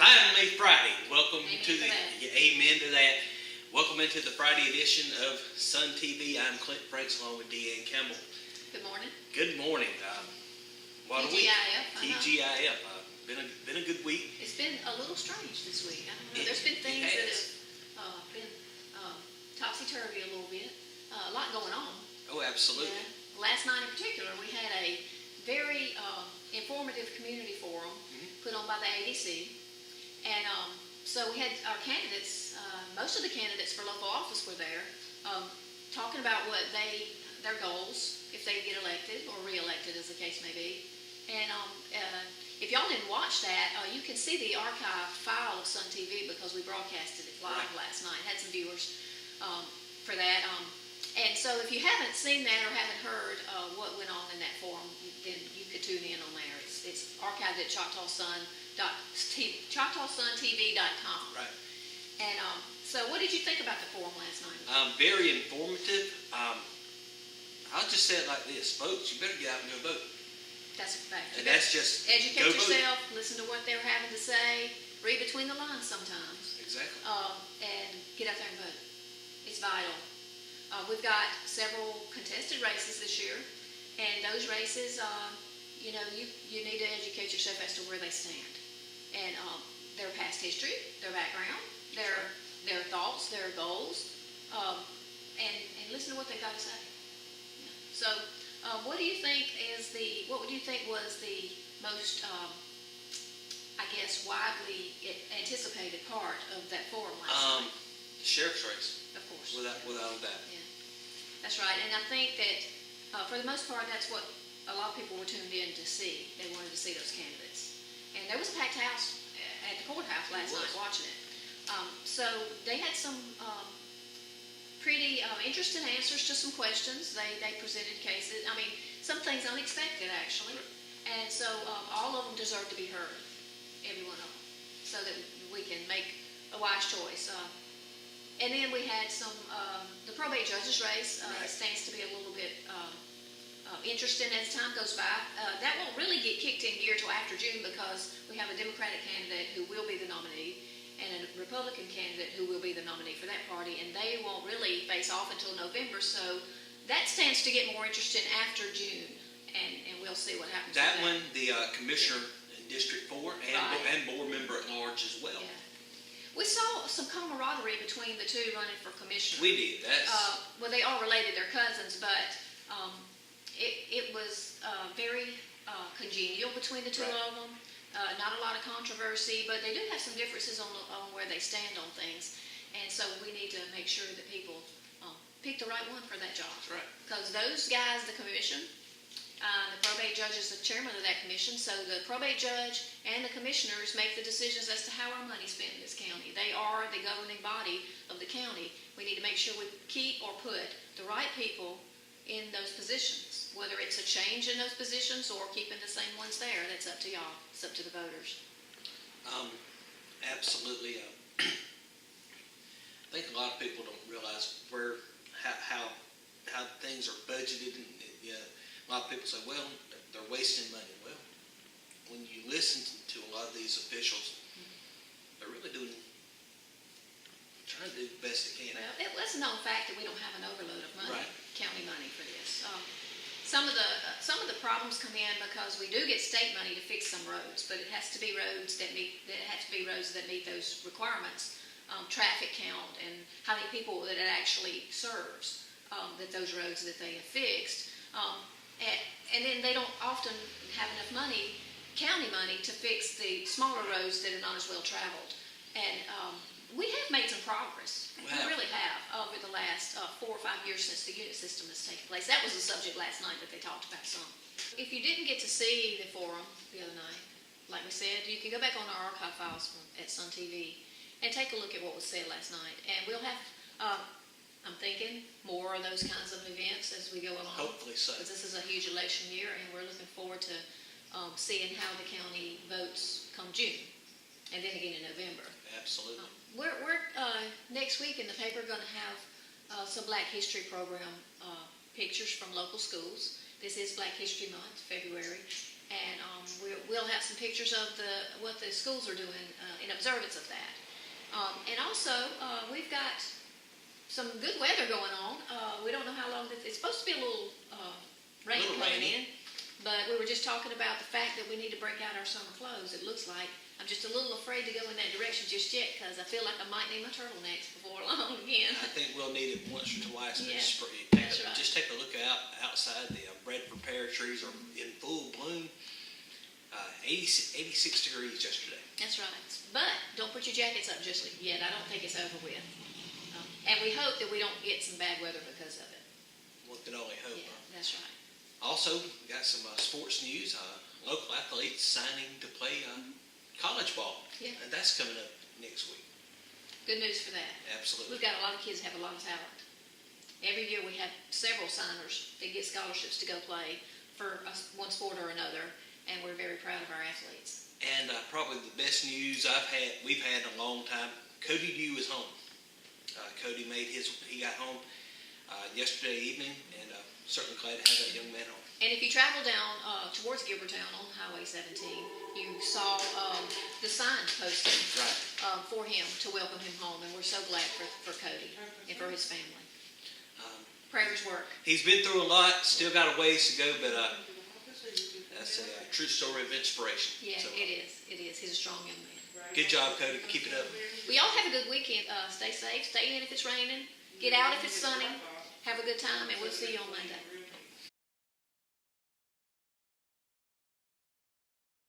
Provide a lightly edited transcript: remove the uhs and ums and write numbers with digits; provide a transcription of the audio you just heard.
Finally Friday. Welcome Amen to the amen to that. Welcome into the Friday edition of SunTV. I'm Clint Franks along with Deanne Campbell. Good morning. Good morning. What a week. TGIF. Been a good week. It's been a little strange this week. I don't know. There's been things that have been topsy-turvy a little bit. A lot going on. Oh, absolutely. Yeah. Last night in particular, we had a very informative community forum put on by the ADC. And so we had our candidates, most of the candidates for local office were there, talking about what their goals, if they get elected or re-elected as the case may be. And if y'all didn't watch that, you can see the archive file of SunTV because we broadcasted it live last night. Had some viewers for that. And so if you haven't seen that or haven't heard what went on in that forum, then you could tune in on there. It's archived at ChoctawSunTV.com. Right. And so what did you think about the forum last night? Very informative. I'll just say it like this, folks, you better get out and go vote. That's a fact. And that's just educate yourself, listen to what they're having to say, read between the lines sometimes. Exactly. And get out there and vote. It's vital. We've got several contested races this year, and those races, you need to educate yourself as to where they stand, and their past history, their background, their thoughts, their goals, and listen to what they've got to say. Yeah. So, what do you think what would you think was the most, widely anticipated part of that forum last night? The sheriff's race. Of course. Without a doubt. Yeah, that's right. And I think that for the most part, that's what a lot of people were tuned in to see. They wanted to see those candidates. And there was a packed house at the courthouse last night watching it. So they had some pretty interesting answers to some questions. They presented cases. I mean, some things unexpected, actually. And so all of them deserve to be heard, every one of them, so that we can make a wise choice. And then we had some, the probate judges race stands to be a little bit interesting as time goes by. That won't really get kicked in gear till after June because we have a Democratic candidate who will be the nominee and a Republican candidate who will be the nominee for that party, and they won't really face off until November, so that stands to get more interesting after June, and we'll see what happens. That one, the commissioner in District 4 and board member at large as well. Yeah. We saw some camaraderie between the two running for commissioner. We did. Well, they all related, they're cousins, but it was very congenial between the two of them. Not a lot of controversy, but they do have some differences on where they stand on things. And so we need to make sure that people pick the right one for that job. That's right. Because those guys, the commission, the probate judge is the chairman of that commission, so the probate judge and the commissioners make the decisions as to how our money's spent in this county. They are the governing body of the county. We need to make sure we keep or put the right people in those positions. Whether it's a change in those positions or keeping the same ones there, that's up to y'all. It's up to the voters. Absolutely. I think a lot of people don't realize how things are budgeted, and a lot of people say, well, they're wasting money. Well, when you listen to a lot of these officials, they're really trying to do the best they can. Well, it's a known fact that we don't have an overload of money, county money for this. Some of the problems come in because we do get state money to fix some roads, but it has to be roads that meet those requirements, traffic count, and how many people that it actually serves. That those roads that they have fixed. And then they don't often have enough money, county money, to fix the smaller roads that are not as well traveled. And we have made some progress. We really have over the last 4 or 5 years since the unit system has taken place. That was the subject last night that they talked about some. If you didn't get to see the forum the other night, like we said, you can go back on our archive files at SunTV and take a look at what was said last night. And we'll have... I'm thinking more of those kinds of events as we go along. Hopefully so. Because this is a huge election year, and we're looking forward to seeing how the county votes come June, and then again in November. Absolutely. We're next week in the paper going to have some Black History Program pictures from local schools. This is Black History Month, February, And we'll have some pictures of what the schools are doing in observance of that. And also, we've got some good weather going on. We don't know how long it's supposed to be a little rain coming in, but we were just talking about the fact that we need to break out our summer clothes. It looks like I'm just a little afraid to go in that direction just yet because I feel like I might need my turtlenecks before long again. I think we'll need it once or twice in the Yeah, spring. that's right. Just take a look outside. The Bradford pear trees are in full bloom. 86 degrees yesterday. That's right. But don't put your jackets up just yet. I don't think it's over with. And we hope that we don't get some bad weather because of it. One can only hope. Yeah, that's right. Also, got some sports news. Local athletes signing to play college ball. Yeah. And that's coming up next week. Good news for that. Absolutely. We've got a lot of kids that have a lot of talent. Every year we have several signers that get scholarships to go play for one sport or another, and we're very proud of our athletes. And probably the best news we've had in a long time, Cody Dew is home. Cody he got home yesterday evening, and certainly glad to have that young man home. And if you travel down towards Gilbertown on Highway 17, you saw the sign posted for him to welcome him home, and we're so glad for Cody and for his family. Prayers work. He's been through a lot, still got a ways to go, but that's a true story of inspiration. Yeah, So, it is. It is. He's a strong young man. good job, Cody. Keep it up. Well, y'all have a good weekend. Stay safe. Stay in if it's raining. Get out if it's sunny. Have a good time, and we'll see you on Monday.